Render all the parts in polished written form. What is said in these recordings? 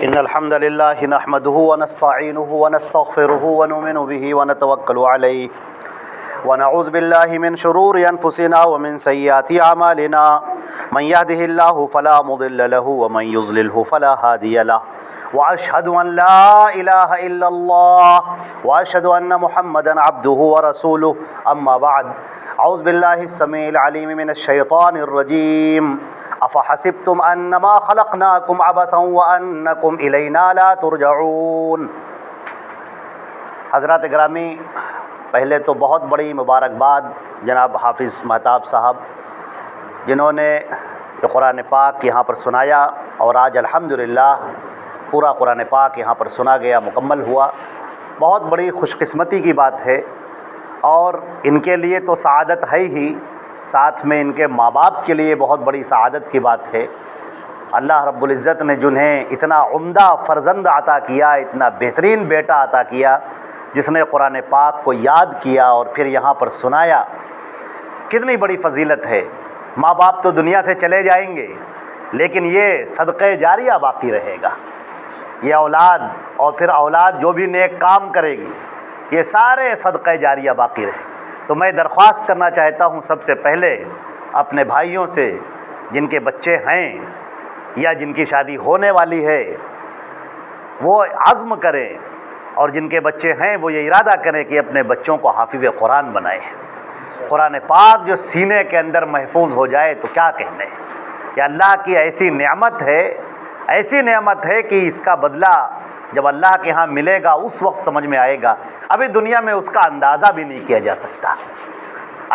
إن الحمد لله نحمده ونستعينه ونستغفره ونؤمن به ونتوكل عليه ونعوذ بالله من شرور أنفسنا ومن سيئات أعمالنا من يهده الله فلا مضل له ومن يضلله فلا هادي له وأشهد أن لا إله إلا الله وأشهد أن محمدا عبده ورسوله أما بعد أعوذ بالله السميع العليم من الشيطان الرجيم أفحسبتم أنما خلقناكم عبثا وأنكم إلينا لا ترجعون۔ حضرات گرامی، پہلے تو بہت بڑی مبارکباد جناب حافظ مہتاب صاحب جنہوں نے یہ قرآن پاک یہاں پر سنایا، اور آج الحمدللہ پورا قرآن پاک یہاں پر سنا گیا، مکمل ہوا۔ بہت بڑی خوش قسمتی کی بات ہے، اور ان کے لیے تو سعادت ہے ہی، ساتھ میں ان کے ماں باپ کے لیے بہت بڑی سعادت کی بات ہے۔ اللہ رب العزت نے جنہیں اتنا عمدہ فرزند عطا کیا، اتنا بہترین بیٹا عطا کیا، جس نے قرآن پاک کو یاد کیا اور پھر یہاں پر سنایا، کتنی بڑی فضیلت ہے۔ ماں باپ تو دنیا سے چلے جائیں گے، لیکن یہ صدقہ جاریہ باقی رہے گا۔ یہ اولاد اور پھر اولاد جو بھی نیک کام کرے گی، یہ سارے صدقہ جاریہ باقی رہے۔ تو میں درخواست کرنا چاہتا ہوں سب سے پہلے اپنے بھائیوں سے، جن کے بچے ہیں یا جن کی شادی ہونے والی ہے، وہ عزم کریں، اور جن کے بچے ہیں وہ یہ ارادہ کریں کہ اپنے بچوں کو حافظ قرآن بنائیں۔ قرآن پاک جو سینے کے اندر محفوظ ہو جائے تو کیا کہنے۔ یہ اللہ کی ایسی نعمت ہے کہ اس کا بدلہ جب اللہ کے ہاں ملے گا اس وقت سمجھ میں آئے گا، ابھی دنیا میں اس کا اندازہ بھی نہیں کیا جا سکتا۔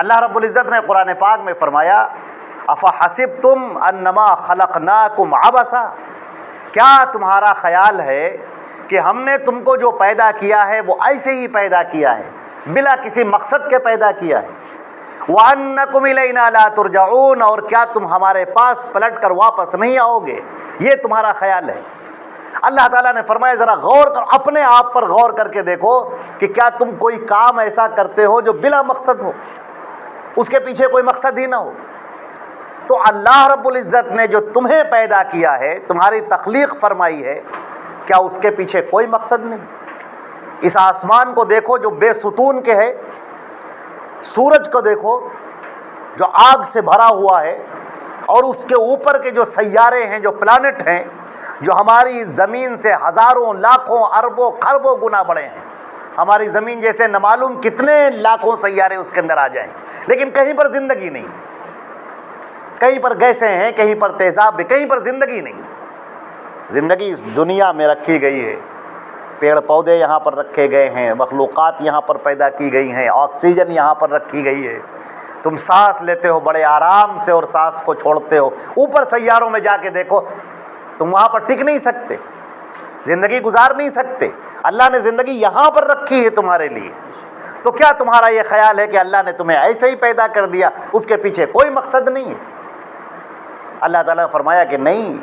اللہ رب العزت نے قرآن پاک میں فرمایا، افحسبتم انما خلقناکم عبثا، کیا تمہارا خیال ہے کہ ہم نے تم کو جو پیدا کیا ہے وہ ایسے ہی پیدا کیا ہے، بلا کسی مقصد کے پیدا کیا ہے؟ وَأَنَّكُمْ إِلَيْنَا لَا تُرْجَعُونَ، اور کیا تم ہمارے پاس پلٹ کر واپس نہیں آؤ گے؟ یہ تمہارا خیال ہے؟ اللہ تعالیٰ نے فرمایا ذرا غور کر، اپنے آپ پر غور کر کے دیکھو کہ کیا تم کوئی کام ایسا کرتے ہو جو بلا مقصد ہو، اس کے پیچھے کوئی مقصد ہی نہ ہو؟ تو اللہ رب العزت نے جو تمہیں پیدا کیا ہے، تمہاری تخلیق فرمائی ہے، کیا اس کے پیچھے کوئی مقصد نہیں؟ اس آسمان کو دیکھو جو بے ستون کے ہے، سورج کو دیکھو جو آگ سے بھرا ہوا ہے، اور اس کے اوپر کے جو سیارے ہیں، جو پلانٹ ہیں، جو ہماری زمین سے ہزاروں لاکھوں اربوں خربوں گنا بڑے ہیں۔ ہماری زمین جیسے نہ معلوم کتنے لاکھوں سیارے اس کے اندر آ جائیں، لیکن کہیں پر زندگی نہیں، کہیں پر گیسیں ہیں، کہیں پر تیزاب بھی، کہیں پر زندگی نہیں۔ زندگی اس دنیا میں رکھی گئی ہے، پیڑ پودے یہاں پر رکھے گئے ہیں، مخلوقات یہاں پر پیدا کی گئی ہیں، آکسیجن یہاں پر رکھی گئی ہے، تم سانس لیتے ہو بڑے آرام سے اور سانس کو چھوڑتے ہو۔ اوپر سیاروں میں جا کے دیکھو، تم وہاں پر ٹک نہیں سکتے، زندگی گزار نہیں سکتے۔ اللہ نے زندگی یہاں پر رکھی ہے تمہارے لیے۔ تو کیا تمہارا یہ خیال ہے کہ اللہ نے تمہیں ایسے ہی پیدا کر دیا، اس کے پیچھے کوئی مقصد نہیں ہے؟ اللہ تعالیٰ نے فرمایا کہ نہیں،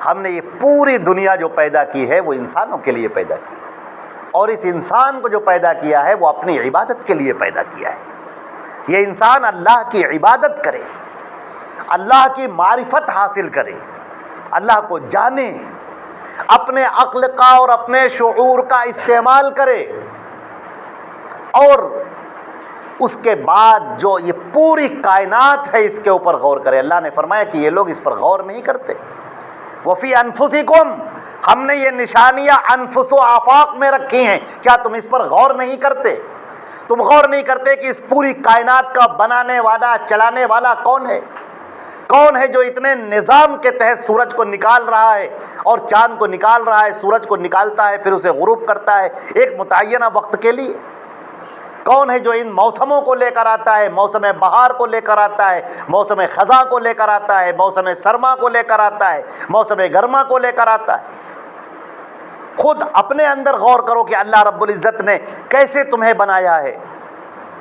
ہم نے یہ پوری دنیا جو پیدا کی ہے وہ انسانوں کے لیے پیدا کی ہے، اور اس انسان کو جو پیدا کیا ہے وہ اپنی عبادت کے لیے پیدا کیا ہے۔ یہ انسان اللہ کی عبادت کرے، اللہ کی معرفت حاصل کرے، اللہ کو جانے، اپنے عقل کا اور اپنے شعور کا استعمال کرے، اور اس کے بعد جو یہ پوری کائنات ہے اس کے اوپر غور کرے۔ اللہ نے فرمایا کہ یہ لوگ اس پر غور نہیں کرتے۔ وفی انفسکم، ہم نے یہ نشانیاں انفس و آفاق میں رکھی ہیں، کیا تم اس پر غور نہیں کرتے؟ تم غور نہیں کرتے کہ اس پوری کائنات کا بنانے والا، چلانے والا کون ہے؟ کون ہے جو اتنے نظام کے تحت سورج کو نکال رہا ہے اور چاند کو نکال رہا ہے، سورج کو نکالتا ہے پھر اسے غروب کرتا ہے ایک متعینہ وقت کے لیے؟ کون ہے جو ان موسموں کو لے کر آتا ہے، موسم بہار کو لے کر آتا ہے، موسم خزاں کو لے کر آتا ہے، موسم سرما کو لے کر آتا ہے، موسم گرما کو لے کر آتا ہے؟ خود اپنے اندر غور کرو کہ اللہ رب العزت نے کیسے تمہیں بنایا ہے۔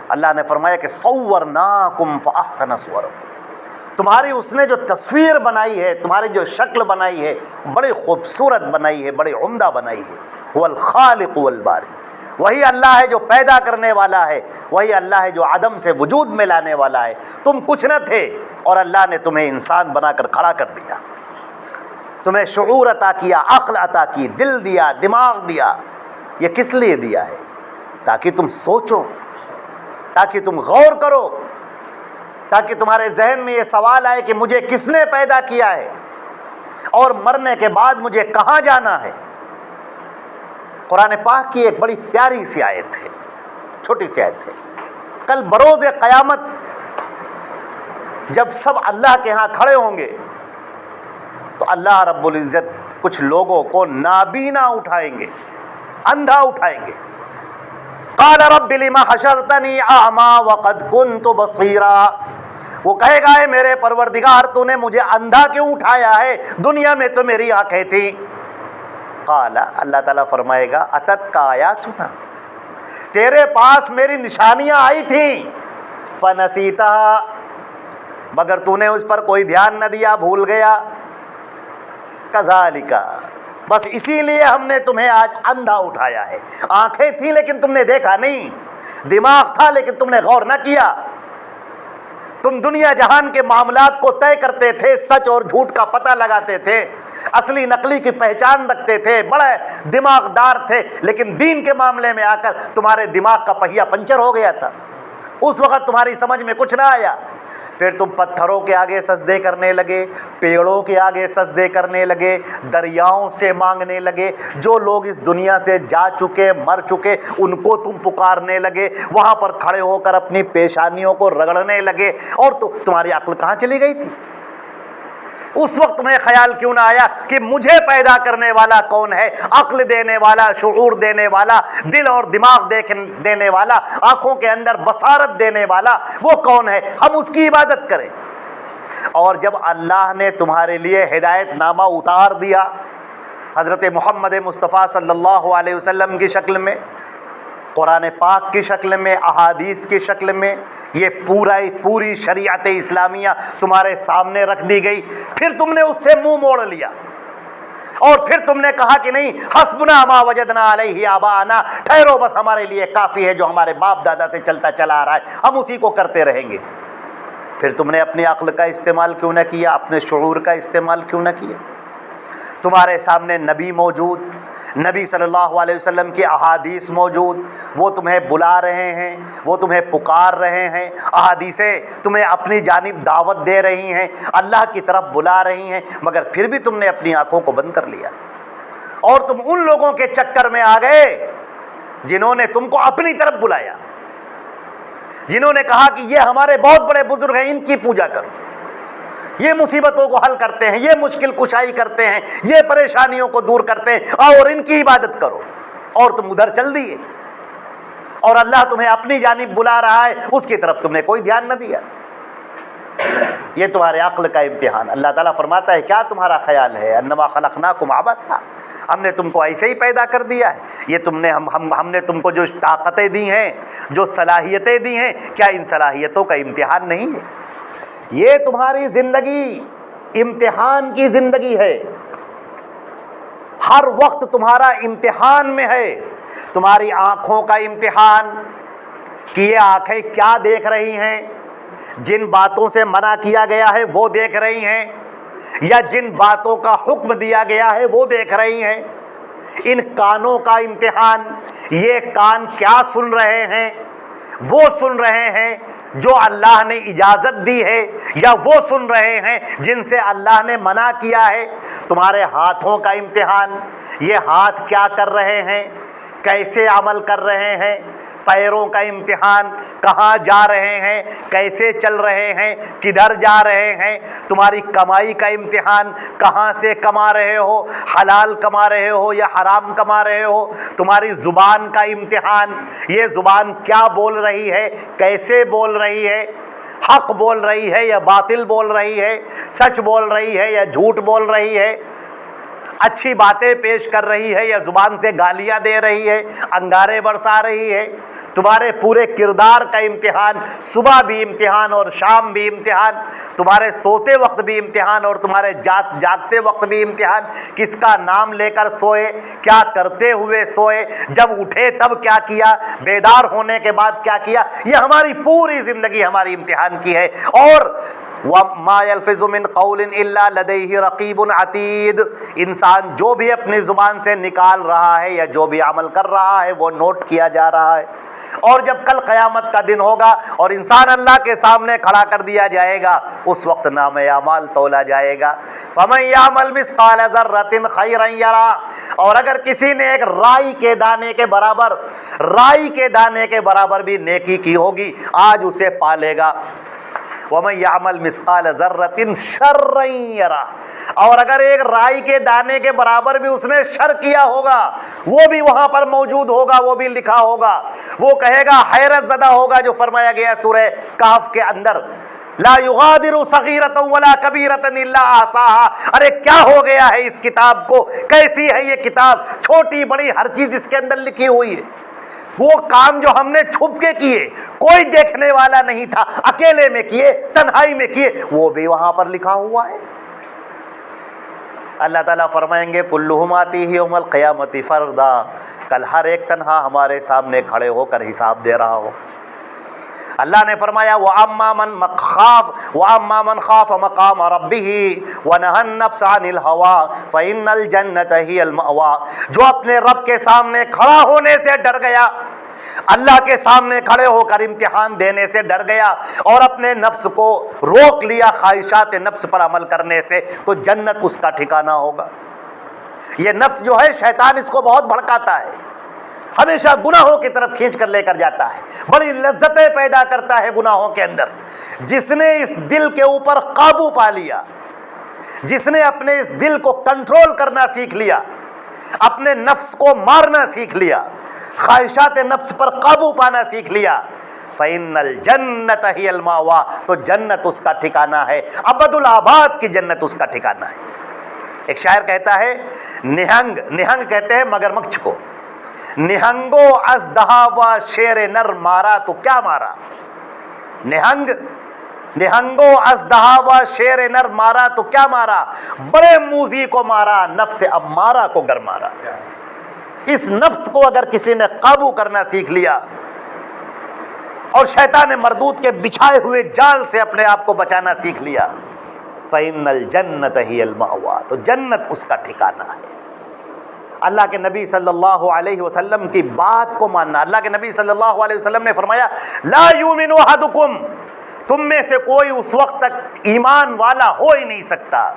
اللہ نے فرمایا کہ صورناکم فاحسن صورکم، تمہاری اس نے جو تصویر بنائی ہے، تمہاری جو شکل بنائی ہے، بڑی خوبصورت بنائی ہے، بڑی عمدہ بنائی ہے۔ هو الخالق والباری، وہی اللہ ہے جو پیدا کرنے والا ہے، وہی اللہ ہے جو عدم سے وجود میں لانے والا ہے۔ تم کچھ نہ تھے اور اللہ نے تمہیں انسان بنا کر کھڑا کر دیا۔ تمہیں شعور عطا کیا، عقل عطا کی، دل دیا، دماغ دیا. یہ کس لیے دیا ہے؟ تاکہ تم سوچو، تاکہ تم غور کرو، تاکہ تمہارے ذہن میں یہ سوال آئے کہ مجھے کس نے پیدا کیا ہے اور مرنے کے بعد مجھے کہاں جانا ہے. قرآن پاک کی ایک بڑی پیاری سی آیت ہے، چھوٹی سی آیت ہے. کل بروز قیامت جب سب اللہ کے ہاں کھڑے ہوں گے تو اللہ رب العزت کچھ لوگوں کو نابینا اٹھائیں گے، اندھا اٹھائیں گے. قال رب لما حشرتنی اعمی وقد كنت بصیرا. وہ کہے گا اے میرے پروردگار تو نے مجھے اندھا کیوں اٹھایا ہے، دنیا میں تو میری آنکھیں تھیں. قال، اللہ تعالیٰ فرمائے گا اتتک آیاتنا، تیرے پاس میری نشانیاں آئی تھیں، فنسیتہا، مگر تو نے اس پر کوئی دھیان نہ دیا، بھول گیا. کذالک، بس اسی لیے ہم نے تمہیں آج اندھا اٹھایا ہے. آنکھیں تھیں لیکن تم نے دیکھا نہیں، دماغ تھا لیکن تم نے غور نہ کیا. تم دنیا جہان کے معاملات کو طے کرتے تھے، سچ اور جھوٹ کا پتہ لگاتے تھے، اصلی نقلی کی پہچان رکھتے تھے، بڑے دماغ دار تھے، لیکن دین کے معاملے میں آ کر تمہارے دماغ کا پہیہ پنچر ہو گیا تھا. اس وقت تمہاری سمجھ میں کچھ نہ آیا. پھر تم پتھروں کے آگے سجدے کرنے لگے، پیڑوں کے آگے سجدے کرنے لگے، دریاؤں سے مانگنے لگے. جو لوگ اس دنیا سے جا چکے، مر چکے، ان کو تم پکارنے لگے، وہاں پر کھڑے ہو کر اپنی پیشانیوں کو رگڑنے لگے. اور تمہاری عقل کہاں چلی گئی تھی؟ اس وقت تمہیں خیال کیوں نہ آیا کہ مجھے پیدا کرنے والا کون ہے، عقل دینے والا، شعور دینے والا، دل اور دماغ دینے والا، آنکھوں کے اندر بصارت دینے والا، وہ کون ہے، ہم اس کی عبادت کریں. اور جب اللہ نے تمہارے لیے ہدایت نامہ اتار دیا حضرت محمد مصطفیٰ صلی اللہ علیہ وسلم کی شکل میں، قرآن پاک کی شکل میں، احادیث کی شکل میں، یہ پوری شریعت اسلامیہ تمہارے سامنے رکھ دی گئی، پھر تم نے اس سے منہ موڑ لیا اور پھر تم نے کہا کہ نہیں، حسبنا ما وجدنا علیہ آباءنا، ٹھہرو بس ہمارے لیے کافی ہے جو ہمارے باپ دادا سے چلتا چلا آ رہا ہے، ہم اسی کو کرتے رہیں گے. پھر تم نے اپنی عقل کا استعمال کیوں نہ کیا، اپنے شعور کا استعمال کیوں نہ کیا؟ تمہارے سامنے نبی موجود، نبی صلی اللہ علیہ وسلم کی احادیث موجود، وہ تمہیں بلا رہے ہیں، وہ تمہیں پکار رہے ہیں، احادیثیں تمہیں اپنی جانب دعوت دے رہی ہیں، اللہ کی طرف بلا رہی ہیں، مگر پھر بھی تم نے اپنی آنکھوں کو بند کر لیا اور تم ان لوگوں کے چکر میں آ گئے جنہوں نے تم کو اپنی طرف بلایا، جنہوں نے کہا کہ یہ ہمارے بہت بڑے بزرگ ہیں، ان کی پوجا کرو، یہ مصیبتوں کو حل کرتے ہیں، یہ مشکل کشائی کرتے ہیں، یہ پریشانیوں کو دور کرتے ہیں، اور ان کی عبادت کرو. اور تم ادھر چل دیے اور اللہ تمہیں اپنی جانب بلا رہا ہے، اس کی طرف تم نے کوئی دھیان نہ دیا. یہ تمہارے عقل کا امتحان. اللہ تعالیٰ فرماتا ہے کیا تمہارا خیال ہے انما خلقناکم عبثا، ہم نے تم کو ایسے ہی پیدا کر دیا ہے؟ یہ ہم نے تم کو جو طاقتیں دی ہیں، جو صلاحیتیں دی ہیں، کیا ان صلاحیتوں کا امتحان نہیں ہے؟ یہ تمہاری زندگی امتحان کی زندگی ہے، ہر وقت تمہارا امتحان میں ہے. تمہاری آنکھوں کا امتحان کہ یہ آنکھیں کیا دیکھ رہی ہیں، جن باتوں سے منع کیا گیا ہے وہ دیکھ رہی ہیں، یا جن باتوں کا حکم دیا گیا ہے وہ دیکھ رہی ہیں. ان کانوں کا امتحان، یہ کان کیا سن رہے ہیں، وہ سن رہے ہیں جو اللہ نے اجازت دی ہے، یا وہ سن رہے ہیں جن سے اللہ نے منع کیا ہے. تمہارے ہاتھوں کا امتحان، یہ ہاتھ کیا کر رہے ہیں، کیسے عمل کر رہے ہیں. پیروں کا امتحان، کہاں جا رہے ہیں، کیسے چل رہے ہیں، کدھر جا رہے ہیں. تمہاری کمائی کا امتحان، کہاں سے کما رہے ہو، حلال کما رہے ہو یا حرام کما رہے ہو. تمہاری زبان کا امتحان، یہ زبان کیا بول رہی ہے، کیسے بول رہی ہے، حق بول رہی ہے یا باطل بول رہی ہے، سچ بول رہی ہے یا جھوٹ بول رہی ہے، اچھی باتیں پیش کر رہی ہے یا زبان سے گالیاں دے رہی ہے، انگارے برسا رہی ہے. تمہارے پورے کردار کا امتحان، صبح بھی امتحان اور شام بھی امتحان، تمہارے سوتے وقت بھی امتحان اور تمہارے جاگتے وقت بھی امتحان. کس کا نام لے کر سوئے، کیا کرتے ہوئے سوئے، جب اٹھے تب کیا کیا، بیدار ہونے کے بعد کیا کیا. یہ ہماری پوری زندگی ہماری امتحان کی ہے. اور وَمَا يَلْفِظُ مِنْ قَوْلٍ إِلَّا لَدَيْهِ رَقِيبٌ عَتِيدٌ، انسان جو بھی اپنی زبان سے نکال رہا ہے یا جو بھی عمل کر رہا ہے وہ نوٹ کیا جا رہا ہے۔ اور جب کل قیامت کا دن ہوگا اور انسان اللہ کے سامنے کھڑا کر دیا جائے گا، اس وقت نام اعمال تولا جائے گا۔ فَمَن يَعْمَلْ مِثْقَالَ ذَرَّةٍ خَيْرًا يَرَهُ، اور اگر کسی نے ایک رائی کے دانے کے برابر بھی نیکی کی ہوگی، آج اسے پالے گا۔ وَمَن يَعْمَلْ مِثْقَالَ ذَرَّةٍ شَرًّا يَرَهُ، اور اگر ایک رائی کے دانے کے برابر بھی اس نے شر کیا ہوگا، وہ بھی وہاں پر موجود ہوگا، وہ بھی لکھا ہوگا۔ وہ کہے گا، حیرت زدہ ہوگا، جو فرمایا گیا سورہ کہف کے اندر، لا یغادر صغیرۃ ولا کبیرۃ الا احصاها، ارے کیا ہو گیا ہے اس کتاب کو، کیسی ہے یہ کتاب، چھوٹی بڑی ہر چیز اس کے اندر لکھی ہوئی ہے۔ وہ کام جو ہم نے چھپ کے کیے، کوئی دیکھنے والا نہیں تھا، اکیلے میں کیے، تنہائی میں کیے، وہ بھی وہاں پر لکھا ہوا ہے۔ اللہ تعالیٰ فرمائیں گے کلہم آتیہ یوم القیامۃ فردا، کل ہر ایک تنہا ہمارے سامنے کھڑے ہو کر حساب دے رہا ہو۔ اللہ نے فرمایا وَأَمَّا مَنْ خَافَ مَقَامَ رَبِّهِ وَنَهَى النَّفْسَ عَنِ الْهَوَىٰ فَإِنَّ الْجَنَّةَ هِيَ الْمَأْوَىٰ، جو اپنے رب کے سامنے کھڑا ہونے سے ڈر گیا، اللہ کے سامنے کھڑے ہو کر امتحان دینے سے ڈر گیا اور اپنے نفس کو روک لیا خواہشات نفس پر عمل کرنے سے، تو جنت اس کا ٹھکانہ ہوگا۔ یہ نفس جو ہے، شیطان اس کو بہت بھڑکاتا ہے، ہمیشہ گناہوں کی طرف کھینچ کر لے کر جاتا ہے، بڑی لذتیں پیدا کرتا ہے گناہوں کے اندر۔ جس نے اس دل کے اوپر قابو پا لیا، جس نے اپنے اس دل کو کنٹرول کرنا سیکھ لیا، اپنے نفس کو مارنا سیکھ لیا، خواہشات نفس پر قابو پانا سیکھ لیا، فَإِنَّ الْجَنَّةَ هِيَ الْمَأْوَىٰ، تو جنت اس کا ٹھکانہ ہے، ابد الآباد کی جنت اس کا ٹھکانہ ہے۔ ایک شاعر کہتا ہے، نہنگ کہتے ہیں مگرمچھ کو، نہنگو اژدہا و شیر نر مارا تو کیا مارا، نہنگو اژدہا و شیر نر مارا تو کیا مارا، بڑے موذی کو مارا، نفس امارہ کو گر مارا۔ اس نفس کو اگر کسی نے قابو کرنا سیکھ لیا اور شیطان مردود کے بچھائے ہوئے جال سے اپنے آپ کو بچانا سیکھ لیا، فَإِنَّ الْجَنَّةَ هِيَ الْمَأْوَىٰ، تو جنت اس کا ٹھکانہ ہے۔ اللہ کے نبی صلی اللہ علیہ وسلم کی بات کو ماننا۔ اللہ کے نبی صلی اللہ علیہ وسلم نے فرمایا، لا یؤمن احدکم، تم میں سے کوئی اس وقت تک ایمان والا ہو ہی نہیں سکتا،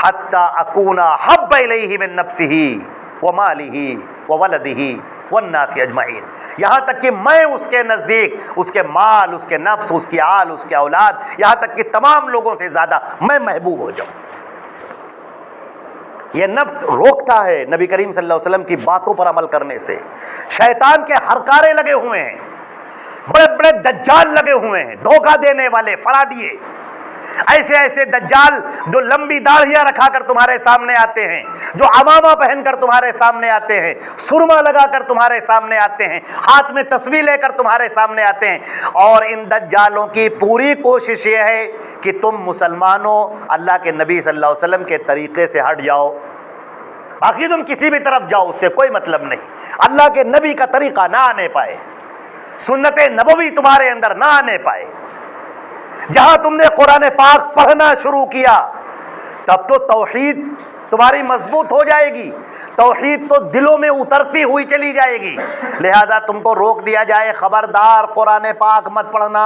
حتی اکون احب الیہ من نفسہ ومالہ وولدہ والناس اجمعین، یہاں تک کہ میں اس کے نزدیک اس کے مال، اس کے نفس، اس کی آل، اس کے اولاد، یہاں تک کہ تمام لوگوں سے زیادہ میں محبوب ہو جاؤں۔ یہ نفس روکتا ہے نبی کریم صلی اللہ علیہ وسلم کی باتوں پر عمل کرنے سے۔ شیطان کے ہرکارے لگے ہوئے ہیں، بڑے بڑے دجال لگے ہوئے ہیں، دھوکہ دینے والے، فراڈیے، ایسے دجال جو لمبی داڑھیاں رکھا کر تمہارے سامنے آتے ہیں، جو عمامہ پہن کر تمہارے سامنے آتے ہیں، سرما لگا کر تمہارے سامنے آتے ہیں، ہاتھ میں تسبیح لے کر تمہارے سامنے آتے ہیں، اور ان دجالوں کی پوری کوشش یہ ہے کہ تم مسلمانوں اللہ کے نبی صلی اللہ علیہ وسلم کے طریقے سے ہٹ جاؤ، باقی تم کسی بھی طرف جاؤ، اس سے کوئی مطلب نہیں، اللہ کے نبی کا طریقہ نہ آنے پائے، سنت نبوی تمہارے اندر نہ آنے پائے۔ جہاں تم نے قرآن پاک پڑھنا شروع کیا، تب تو توحید تمہاری مضبوط ہو جائے گی، توحید تو دلوں میں اترتی ہوئی چلی جائے گی، لہذا تم کو روک دیا جائے، خبردار قرآن پاک مت پڑھنا۔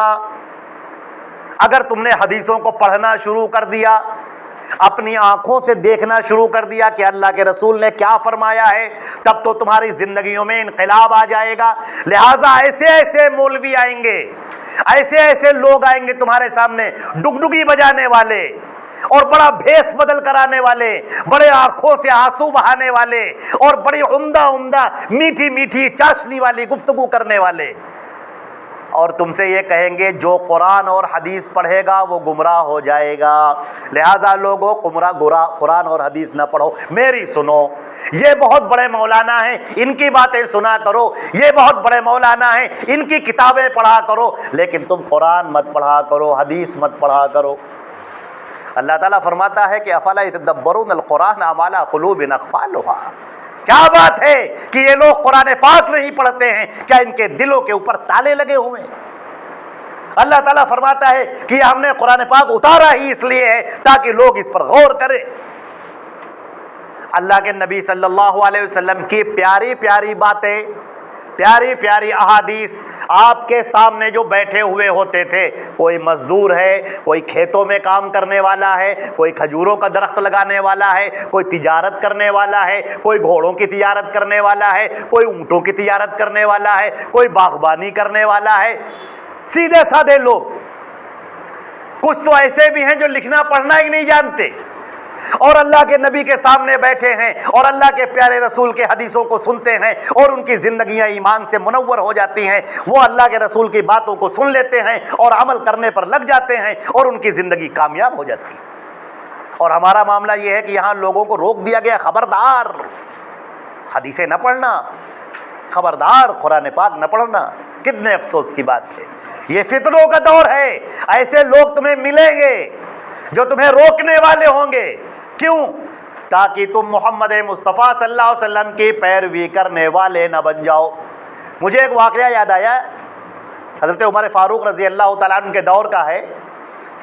اگر تم نے حدیثوں کو پڑھنا شروع کر دیا، اپنی آنکھوں سے دیکھنا شروع کر دیا کہ اللہ کے رسول نے کیا فرمایا ہے، تب تو تمہاری زندگیوں میں انقلاب آ جائے گا۔ لہٰذا ایسے مولوی آئیں گے، ایسے لوگ آئیں گے تمہارے سامنے، ڈگڈگی بجانے والے اور بڑا بھیس بدل کرانے والے، بڑے آنکھوں سے آنسو بہانے والے، اور بڑی عمدہ میٹھی چاشنی والی گفتگو کرنے والے، اور تم سے یہ کہیں گے جو قرآن اور حدیث پڑھے گا وہ گمراہ ہو جائے گا، لہٰذا لوگوں قرآن اور حدیث نہ پڑھو، میری سنو، یہ بہت بڑے مولانا ہیں، ان کی باتیں سنا کرو، یہ بہت بڑے مولانا ہیں، ان کی کتابیں پڑھا کرو، لیکن تم قرآن مت پڑھا کرو، حدیث مت پڑھا کرو۔ اللہ تعالیٰ فرماتا ہے کہ افلا یتدبرون القرآن ام علی قلوب اقفالها، کیا بات ہے کہ یہ لوگ قرآن پاک نہیں پڑھتے ہیں، کیا ان کے دلوں کے اوپر تالے لگے ہوئے ہیں؟ اللہ تعالیٰ فرماتا ہے کہ ہم نے قرآن پاک اتارا ہی اس لیے ہے تاکہ لوگ اس پر غور کریں۔ اللہ کے نبی صلی اللہ علیہ وسلم کی پیاری پیاری باتیں، پیاری پیاری احادیث آپ کے سامنے جو بیٹھے ہوئے ہوتے تھے، کوئی مزدور ہے، کوئی کھیتوں میں کام کرنے والا ہے، کوئی کھجوروں کا درخت لگانے والا ہے، کوئی تجارت کرنے والا ہے، کوئی گھوڑوں کی تجارت کرنے والا ہے، کوئی اونٹوں کی تجارت کرنے والا ہے، کوئی باغبانی کرنے والا ہے، سیدھے سادے لوگ۔ کچھ تو ایسے بھی ہیں جو لکھنا پڑھنا ہی نہیں جانتے اور اللہ کے نبی کے سامنے بیٹھے ہیں اور اللہ کے پیارے رسول کے حدیثوں کو سنتے ہیں اور ان کی زندگیاں ایمان سے منور ہو جاتی ہیں۔ وہ اللہ کے رسول کی باتوں کو سن لیتے ہیں اور عمل کرنے پر لگ جاتے ہیں اور ان کی زندگی کامیاب ہو جاتی ہے۔ اور ہمارا معاملہ یہ ہے کہ یہاں لوگوں کو روک دیا گیا، خبردار حدیثیں نہ پڑھنا، خبردار قرآن پاک نہ پڑھنا۔ کتنے افسوس کی بات ہے، یہ فتنوں کا دور ہے۔ ایسے لوگ تمہیں ملیں گے جو تمہیں روکنے والے ہوں گے۔ کیوں؟ تاکہ تم محمد مصطفیٰ صلی اللہ علیہ وسلم کی پیروی کرنے والے نہ بن جاؤ۔ مجھے ایک واقعہ یاد آیا، حضرت عمر فاروق رضی اللہ تعالیٰ عنہ کے دور کا ہے۔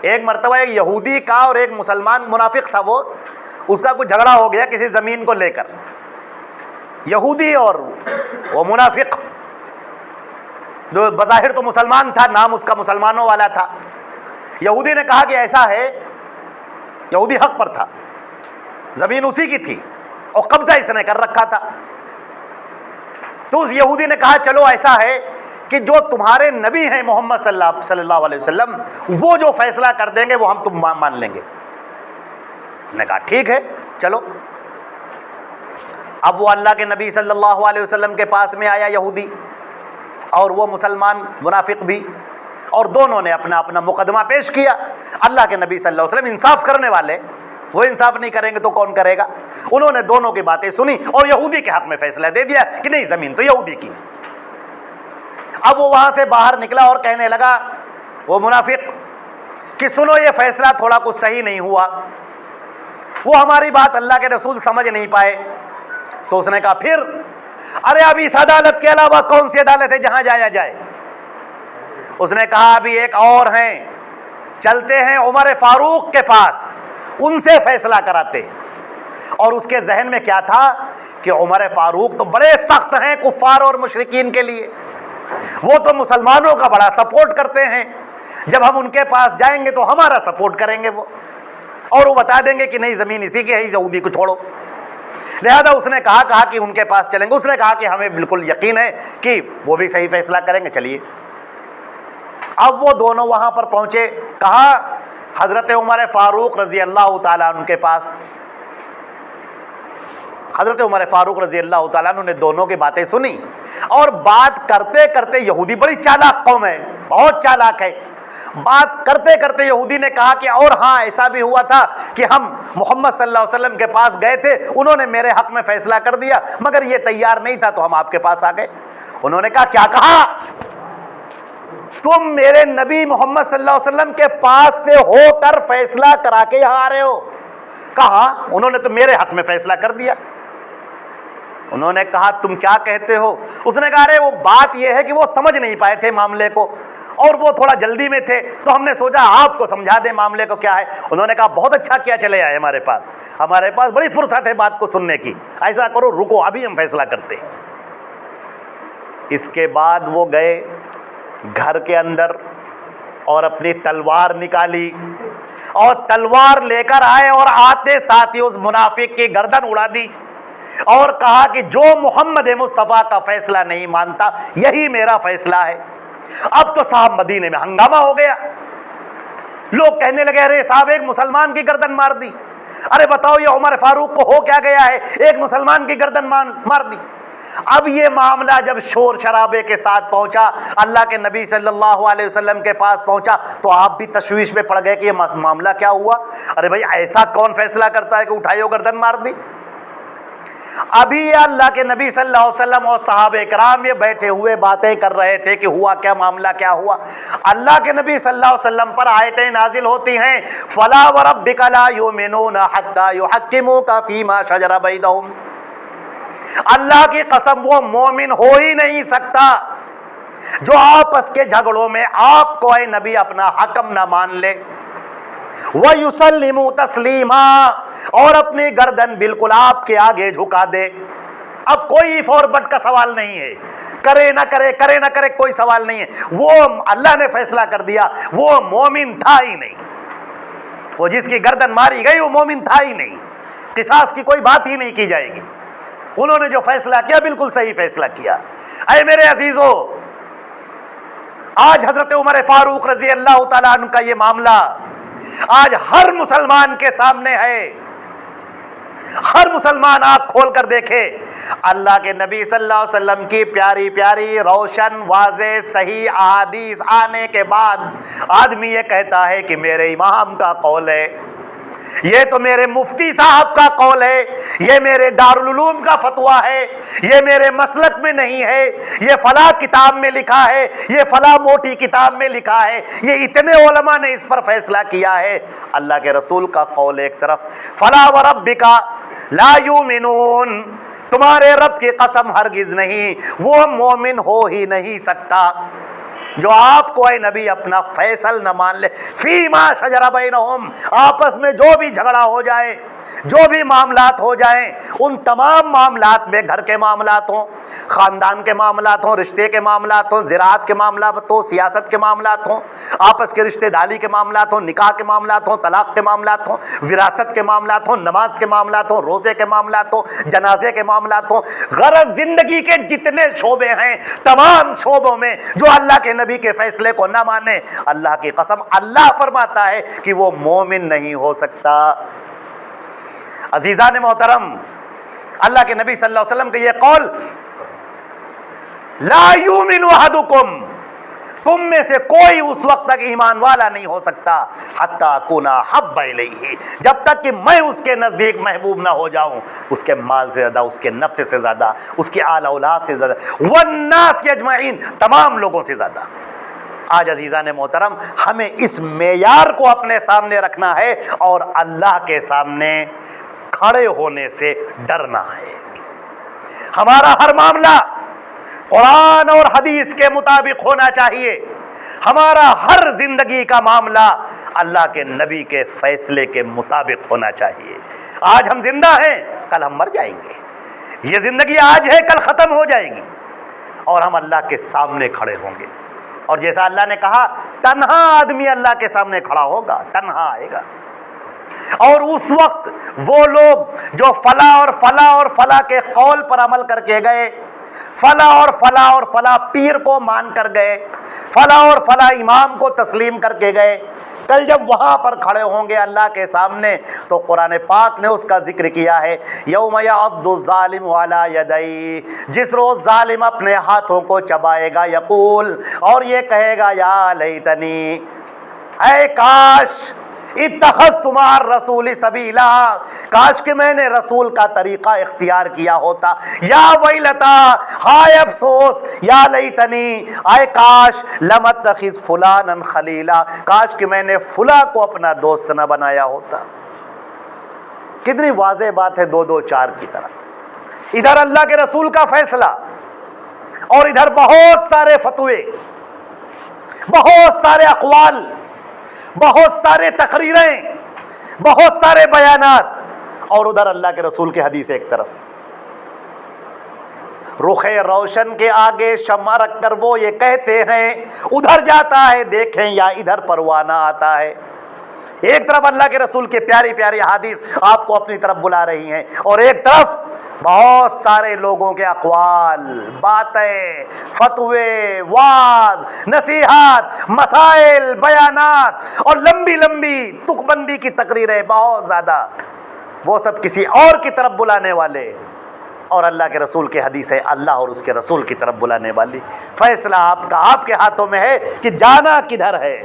ایک مرتبہ ایک یہودی کا اور ایک مسلمان منافق تھا، اس کا کچھ جھگڑا ہو گیا کسی زمین کو لے کر۔ یہودی اور وہ منافق، جو بظاہر تو مسلمان تھا، نام اس کا مسلمانوں والا تھا۔ یہودی نے کہا کہ ایسا ہے، یہودی حق پر تھا، زمین اسی کی تھی اور قبضہ اس نے کر رکھا تھا۔ تو اس یہودی نے کہا چلو ایسا ہے کہ جو تمہارے نبی ہیں محمد صلی اللہ علیہ وسلم، وہ جو فیصلہ کر دیں گے وہ ہم تم مان لیں گے۔ اس نے کہا ٹھیک ہے چلو۔ اب وہ اللہ کے نبی صلی اللہ علیہ وسلم کے پاس میں آیا یہودی اور وہ مسلمان منافق بھی، اور دونوں نے اپنا اپنا مقدمہ پیش کیا۔ اللہ کے نبی صلی اللہ علیہ وسلم انصاف کرنے والے، وہ انصاف نہیں کریں گے تو کون کرے گا؟ انہوں نے دونوں کی باتیں سنی اور یہودی کے حق میں فیصلہ دے دیا کہ نہیں، زمین تو یہودی کی۔ اب وہ وہاں سے باہر نکلا اور کہنے لگا وہ منافق کہ سنو، یہ فیصلہ تھوڑا کچھ صحیح نہیں ہوا، وہ ہماری بات اللہ کے رسول سمجھ نہیں پائے۔ تو اس نے کہا پھر؟ ارے اب اس عدالت کے علاوہ کون سی عدالت ہے جہاں جایا جائے؟ اس نے کہا ابھی ایک اور ہیں، چلتے ہیں عمر فاروق کے پاس، ان سے فیصلہ کراتے۔ اور اس کے ذہن میں کیا تھا کہ عمر فاروق تو بڑے سخت ہیں کفار اور مشرکین کے لیے، وہ تو مسلمانوں کا بڑا سپورٹ کرتے ہیں، جب ہم ان کے پاس جائیں گے تو ہمارا سپورٹ کریں گے وہ، اور وہ بتا دیں گے کہ نہیں زمین اسی کی ہے، یہودی کو چھوڑو۔ لہذا اس نے کہا کہ ان کے پاس چلیں گے۔ اس نے کہا کہ ہمیں بالکل یقین ہے کہ وہ بھی صحیح فیصلہ کریں گے، چلیے۔ اب وہ دونوں وہاں پر پہنچے، کہا حضرت عمر فاروق رضی اللہ تعالیٰ عنہ کے پاس۔ حضرت عمر فاروق رضی اللہ تعالیٰ عنہ نے دونوں کی باتیں سنی، اور بات کرتے کرتے، یہودی بڑی چالاک قوم ہے، بہت چالاک ہے، بات کرتے کرتے یہودی نے کہا کہ اور ہاں ایسا بھی ہوا تھا کہ ہم محمد صلی اللہ علیہ وسلم کے پاس گئے تھے، انہوں نے میرے حق میں فیصلہ کر دیا، مگر یہ تیار نہیں تھا تو ہم آپ کے پاس آ گئے۔ انہوں نے کہا کیا کہا؟ تم میرے نبی محمد صلی اللہ علیہ وسلم کے پاس سے ہو کر فیصلہ کرا کے یہاں آ رہے ہو؟ کہا انہوں نے تو میرے حق میں فیصلہ کر دیا۔ انہوں نے کہا تم کیا کہتے ہو؟ اس نے کہا ارے وہ بات یہ ہے کہ وہ سمجھ نہیں پائے تھے معاملے کو، اور وہ تھوڑا جلدی میں تھے، تو ہم نے سوچا آپ کو سمجھا دیں معاملے کو کیا ہے۔ انہوں نے کہا بہت اچھا کیا، چلے آئے ہمارے پاس بڑی فرصت ہے بات کو سننے کی، ایسا کرو رکو ابھی ہم فیصلہ کرتے ہیں۔ اس کے بعد وہ گئے گھر کے اندر اور اپنی تلوار نکالی اور تلوار لے کر آئے اور آتے ساتھ ہی اس منافق کی گردن اڑا دی اور کہا کہ جو محمد مصطفیٰ کا فیصلہ نہیں مانتا یہی میرا فیصلہ ہے۔ اب تو صاحب مدینے میں ہنگامہ ہو گیا، لوگ کہنے لگے ارے صاحب ایک مسلمان کی گردن مار دی، ارے بتاؤ یہ عمر فاروق کو ہو کیا گیا ہے، ایک مسلمان کی گردن مار دی۔ اب یہ معاملہ جب شور شرابے کے ساتھ پہنچا، اللہ کے نبی صلی اللہ علیہ وسلم کے پاس پہنچا، تو آپ بھی تشویش میں پڑ گئے کہ یہ معاملہ کیا ہوا؟ ارے بھائی ایسا کون فیصلہ کرتا ہے کہ اٹھائیو گردن مار دی؟ ابھی یہ اللہ کے نبی صلی اللہ علیہ وسلم اور صحابہ کرام یہ بیٹھے ہوئے باتیں کر رہے تھے کہ ہوا کیا، معاملہ کیا ہوا۔ اللہ کے نبی صلی اللہ علیہ وسلم پر آیتیں نازل ہوتی ہیں، فَلَا وَرَبِّكَ لَا يُؤْمِنُونَ حَتَّى يُحَكِّمُوكَ فِي مَا شَجَرَ بَيْنَهُمْ۔ اللہ کی قسم وہ مومن ہو ہی نہیں سکتا جو آپس کے جھگڑوں میں آپ کو اے نبی اپنا حکم نہ مان لے، وَيُسَلِّمُ تَسْلِيمًا، اور اپنی گردن بالکل آپ کے آگے جھکا دے۔ اب کوئی فارورڈ کا سوال نہیں ہے، کرے نہ کرے کرے نہ کرے، کوئی سوال نہیں ہے۔ وہ اللہ نے فیصلہ کر دیا، وہ مومن تھا ہی نہیں، وہ جس کی گردن ماری گئی وہ مومن تھا ہی نہیں، قصاص کی کوئی بات ہی نہیں کی جائے گی۔ انہوں نے جو فیصلہ کیا بالکل صحیح فیصلہ کیا۔ اے میرے عزیزو، آج حضرت عمر فاروق رضی اللہ تعالیٰ عنہ کا یہ معاملہ آج ہر مسلمان کے سامنے ہے۔ ہر مسلمان آنکھ کھول کر دیکھے، اللہ کے نبی صلی اللہ علیہ وسلم کی پیاری پیاری روشن واضح صحیح احادیث آنے کے بعد آدمی یہ کہتا ہے کہ میرے امام کا قول ہے، یہ تو میرے مفتی صاحب کا قول ہے، یہ میرے دارالعلوم کا فتویٰ ہے، یہ میرے مسلک میں نہیں ہے، یہ فلاں کتاب میں لکھا ہے، یہ فلاں موٹی کتاب میں لکھا ہے، یہ اتنے علماء نے اس پر فیصلہ کیا ہے۔ اللہ کے رسول کا قول ایک طرف، فلا وربک لا یؤمنون، تمہارے رب کی قسم ہرگز نہیں، وہ مومن ہو ہی نہیں سکتا جو آپ کو اے نبی اپنا فیصل نہ مان لے۔ فیما شجر بینہم، آپس میں جو بھی جھگڑا ہو جائے، جو بھی معاملات ہو جائیں، ان تمام معاملات میں، گھر کے معاملات ہوں، خاندان کے معاملات ہوں، رشتے کے معاملات ہوں، زراعت کے معاملات ہوں، سیاست کے معاملات ہوں، آپس کے رشتہ داری کے معاملات ہوں، نکاح کے معاملات ہوں، طلاق کے معاملات ہوں، وراثت کے معاملات ہوں، نماز کے معاملات ہوں، روزے کے معاملات ہوں، جنازے کے معاملات ہوں، غرض زندگی کے جتنے شعبے ہیں، تمام شعبوں میں جو اللہ کے نبی کے فیصلے کو نہ مانے، اللہ کی قسم اللہ فرماتا ہے کہ وہ مومن نہیں ہو سکتا۔ عزیزان محترم، اللہ کے نبی صلی اللہ علیہ وسلم کا یہ قول، لا یؤمن احدکم، تم میں سے کوئی اس وقت تک ایمان والا نہیں ہو سکتا حتی اکون احب الیہ، جب تک کہ میں اس کے نزدیک محبوب نہ ہو جاؤں، اس کے مال سے زیادہ، اس کے نفس سے زیادہ، اس کے آل اولاد سے زیادہ، والناس اجمعین، تمام لوگوں سے زیادہ۔ آج عزیزان محترم، ہمیں اس معیار کو اپنے سامنے رکھنا ہے اور اللہ کے سامنے کھڑے ہونے سے ڈرنا ہے۔ ہمارا ہر معاملہ قرآن اور حدیث کے مطابق ہونا چاہیے، ہمارا ہر زندگی کا معاملہ اللہ کے نبی کے فیصلے کے مطابق ہونا چاہیے۔ آج ہم زندہ ہیں، کل ہم مر جائیں گے، یہ زندگی آج ہے کل ختم ہو جائے گی، اور ہم اللہ کے سامنے کھڑے ہوں گے۔ اور جیسا اللہ نے کہا، تنہا آدمی اللہ کے سامنے کھڑا ہوگا، تنہا آئے گا، اور اس وقت وہ لوگ جو فلاں اور فلاں اور فلاں کے قول پر عمل کر کے گئے، فلاں اور فلاں اور فلاں پیر کو مان کر گئے، فلاں اور فلاں امام کو تسلیم کر کے گئے، کل جب وہاں پر کھڑے ہوں گے اللہ کے سامنے، تو قرآن پاک نے اس کا ذکر کیا ہے، یوم یعض الظالم علی یدیہ، جس روز ظالم اپنے ہاتھوں کو چبائے گا، یقول، اور یہ کہے گا، یا لیتنی، اے کاش، اتخذت مع الرسول سبیلا، کاش کہ میں نے رسول کا طریقہ اختیار کیا ہوتا، یا ویلتا، ہائے افسوس، یا لیتنی، اے کاش، لم اتخذ فلانا خلیلا، کاش کہ میں نے فلاں کو اپنا دوست نہ بنایا ہوتا۔ کتنی واضح بات ہے، دو دو چار کی طرح، ادھر اللہ کے رسول کا فیصلہ اور ادھر بہت سارے فتوے، بہت سارے اقوال، بہت سارے تقریریں، بہت سارے بیانات، اور ادھر اللہ کے رسول کی حدیث ایک طرف۔ رخ روشن کے آگے شمع رکھ کر وہ یہ کہتے ہیں، ادھر جاتا ہے دیکھیں یا ادھر پروانہ آتا ہے۔ ایک طرف اللہ کے رسول کے پیاری پیاری حدیث آپ کو اپنی طرف بلا رہی ہیں، اور ایک طرف بہت سارے لوگوں کے اقوال، باتیں، فتوے، واعظ، نصیحات، مسائل، بیانات، اور لمبی لمبی تک بندی کی تقریریں بہت زیادہ، وہ سب کسی اور کی طرف بلانے والے، اور اللہ کے رسول کی حدیث ہے اللہ اور اس کے رسول کی طرف بلانے والی۔ فیصلہ آپ کا، آپ کے ہاتھوں میں ہے کہ جانا کدھر ہے۔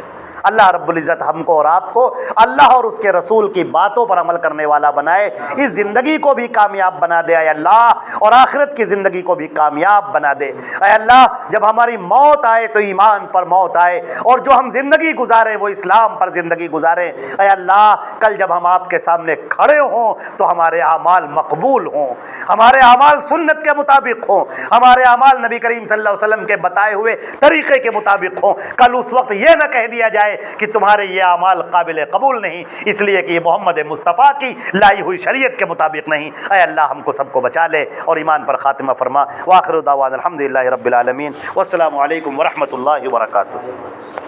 اللہ رب العزت ہم کو اور آپ کو اللہ اور اس کے رسول کی باتوں پر عمل کرنے والا بنائے، اس زندگی کو بھی کامیاب بنا دے اے اللہ، اور آخرت کی زندگی کو بھی کامیاب بنا دے اے اللہ۔ جب ہماری موت آئے تو ایمان پر موت آئے، اور جو ہم زندگی گزارے وہ اسلام پر زندگی گزارے اے اللہ۔ کل جب ہم آپ کے سامنے کھڑے ہوں تو ہمارے اعمال مقبول ہوں، ہمارے اعمال سنت کے مطابق ہوں، ہمارے اعمال نبی کریم صلی اللہ علیہ وسلم کے بتائے ہوئے طریقے کے مطابق ہوں۔ کل اس وقت یہ نہ کہہ دیا جائے کہ تمہارے یہ اعمال قابل قبول نہیں، اس لیے کہ یہ محمد مصطفیٰ کی لائی ہوئی شریعت کے مطابق نہیں۔ اے اللہ ہم کو سب کو بچا لے اور ایمان پر خاتمہ فرما۔ وآخر دعوانا الحمدللہ رب العالمین، والسلام علیکم ورحمۃ اللہ وبرکاتہ۔